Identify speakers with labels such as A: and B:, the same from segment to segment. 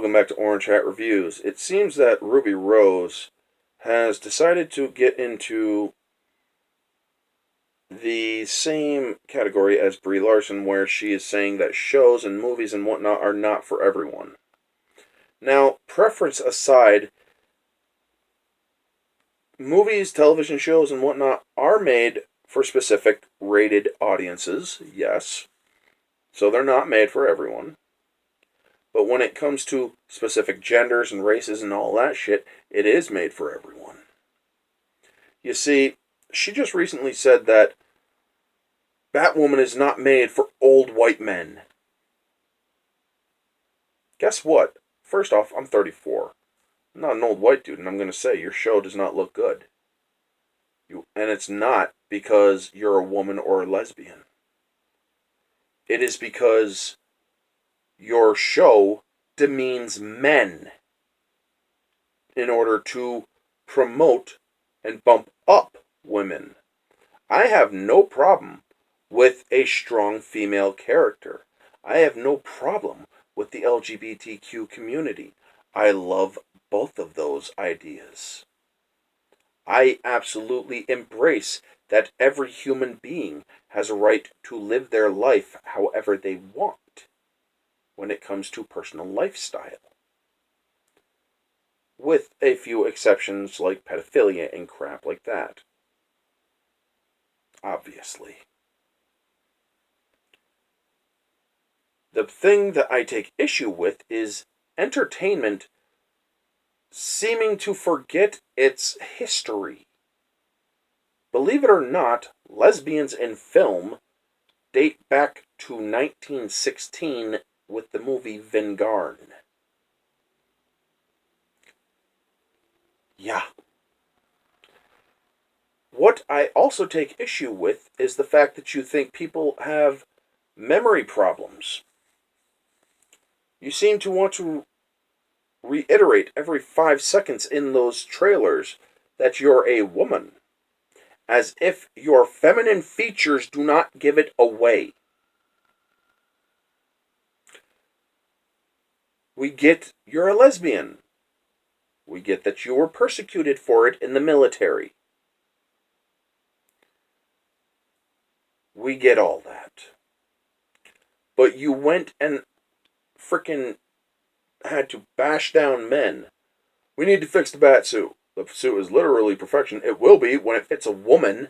A: welcome back to Orange Hat Reviews. It seems that Ruby Rose has decided to get into the same category as Brie Larson, where she is saying that shows and movies and whatnot are not for everyone. Now, preference aside, movies, television shows, and whatnot are made for specific rated audiences, yes. So they're not made for everyone. But when it comes to specific genders and races and all that shit, it is made for everyone. You see, she just recently said that Batwoman is not made for old white men. Guess what? First off, I'm 34. I'm not an old white dude, and I'm going to say your show does not look good. And it's not because you're a woman or a lesbian. It is because your show demeans men in order to promote and bump up women. I have no problem with a strong female character. I have no problem with the LGBTQ community. I love both of those ideas. I absolutely embrace that every human being has a right to live their life however they want when it comes to personal lifestyle. With a few exceptions like pedophilia and crap like that. Obviously. The thing that I take issue with is entertainment seeming to forget its history. Believe it or not, lesbians in film date back to 1916 with the movie Vingarn. Yeah. What I also take issue with is the fact that you think people have memory problems. You seem to want to reiterate every 5 seconds in those trailers that you're a woman, as if your feminine features do not give it away. We get you're a lesbian. We get that you were persecuted for it in the military. We get all that. But you went and frickin' had to bash down men. We need to fix the bat suit. The suit is literally perfection. It will be when it fits a woman.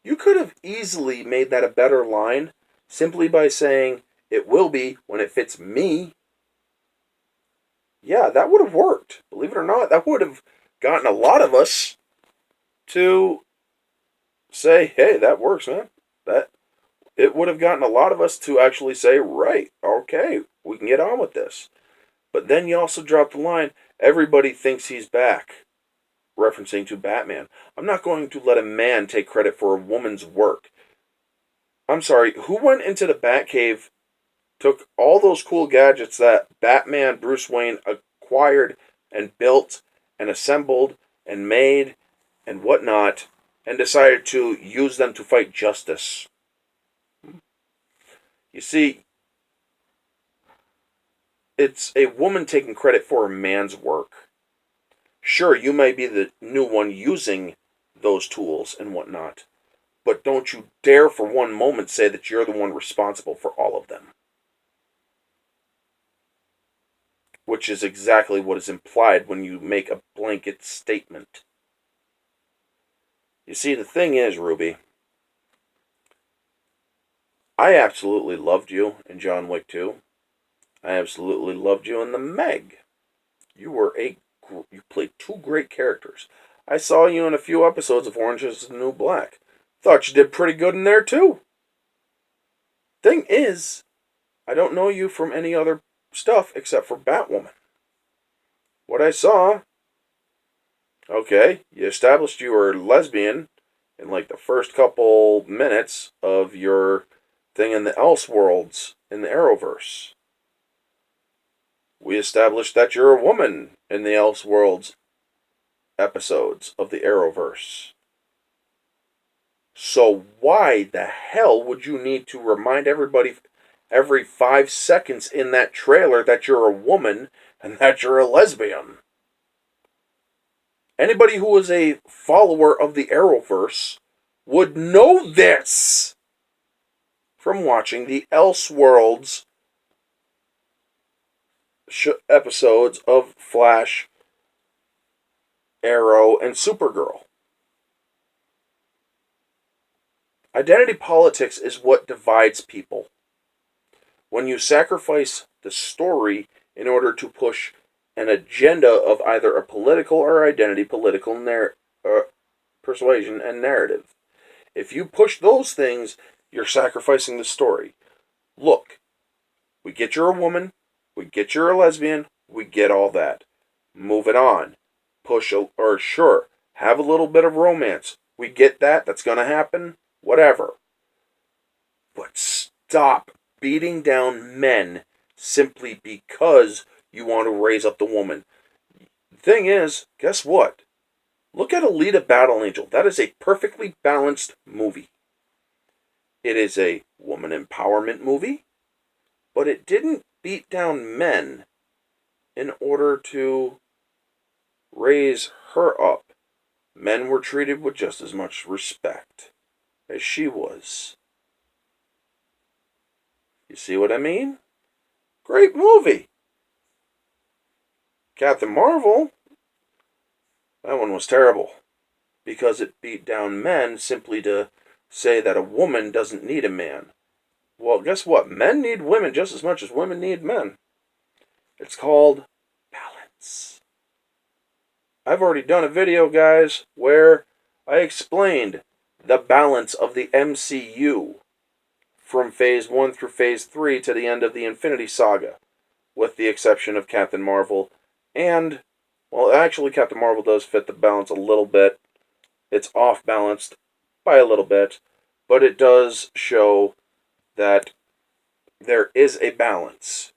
A: You could have easily made that a better line simply by saying, it will be when it fits me. Yeah, that would have worked. Believe it or not, that would have gotten a lot of us to say, hey, that works, man. It would have gotten a lot of us to actually say, right, okay, we can get on with this. But then you also drop the line, everybody thinks he's back, referencing to Batman. I'm not going to let a man take credit for a woman's work. I'm sorry, who went into the Batcave, took all those cool gadgets that Batman, Bruce Wayne acquired and built and assembled and made and whatnot, and decided to use them to fight justice? You see, it's a woman taking credit for a man's work. Sure, you may be the new one using those tools and whatnot, but don't you dare for one moment say that you're the one responsible for all of them. Which is exactly what is implied when you make a blanket statement. You see, the thing is, Ruby, I absolutely loved you in John Wick 2. I absolutely loved you in The Meg. You played two great characters. I saw you in a few episodes of Orange is the New Black. Thought you did pretty good in there too. Thing is, I don't know you from any other stuff except for Batwoman. What I saw, okay, you established you were lesbian in like the first couple minutes of your thing in the Elseworlds in the Arrowverse. We established that you're a woman in the Elseworlds episodes of the Arrowverse. So why the hell would you need to remind everybody every 5 seconds in that trailer that you're a woman and that you're a lesbian. Anybody who is a follower of the Arrowverse would know this from watching the Elseworlds episodes of Flash, Arrow, and Supergirl. Identity politics is what divides people. When you sacrifice the story in order to push an agenda of either a political or identity political persuasion and narrative. If you push those things, you're sacrificing the story. Look, we get you're a woman, we get you're a lesbian, we get all that. Move it on. Sure, have a little bit of romance. We get that, that's going to happen, whatever. But stop beating down men simply because you want to raise up the woman. The thing is, guess what? Look at Alita Battle Angel. That is a perfectly balanced movie. It is a woman empowerment movie, but it didn't beat down men in order to raise her up. Men were treated with just as much respect as she was. You see what I mean? Great movie. Captain Marvel, that one was terrible because it beat down men simply to say that a woman doesn't need a man. Well, guess what? Men need women just as much as women need men. It's called balance. I've already done a video, guys, where I explained the balance of the MCU from Phase 1 through Phase 3 to the end of the Infinity Saga, with the exception of Captain Marvel. And, well, actually, Captain Marvel does fit the balance a little bit. It's off-balanced by a little bit, but it does show that there is a balance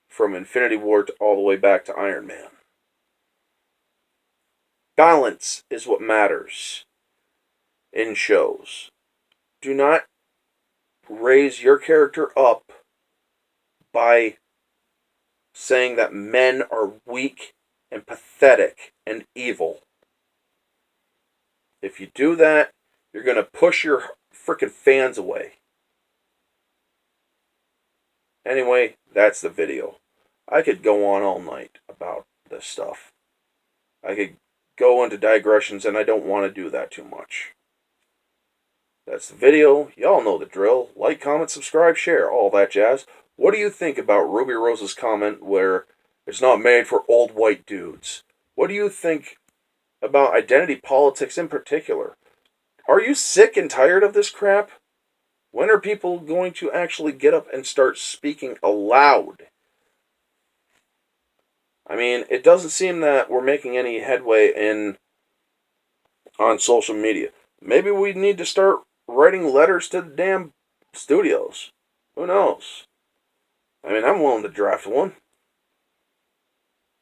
A: from Infinity War all the way back to Iron Man. Balance is what matters in shows. Do not raise your character up by saying that men are weak and pathetic and evil. If you do that, you're going to push your frickin' fans away. Anyway, that's the video. I could go on all night about this stuff. I could go into digressions, and I don't want to do that too much. That's the video. Y'all know the drill. Like, comment, subscribe, share, all that jazz. What do you think about Ruby Rose's comment where it's not made for old white dudes? What do you think about identity politics in particular? Are you sick and tired of this crap? When are people going to actually get up and start speaking aloud? I mean, it doesn't seem that we're making any headway on social media. Maybe we need to start writing letters to the damn studios. Who knows? I mean, I'm willing to draft one.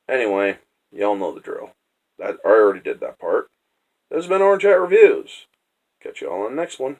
A: Anyway, y'all know the drill. I already did that part. This has been Orange Hat Reviews. Catch y'all on the next one.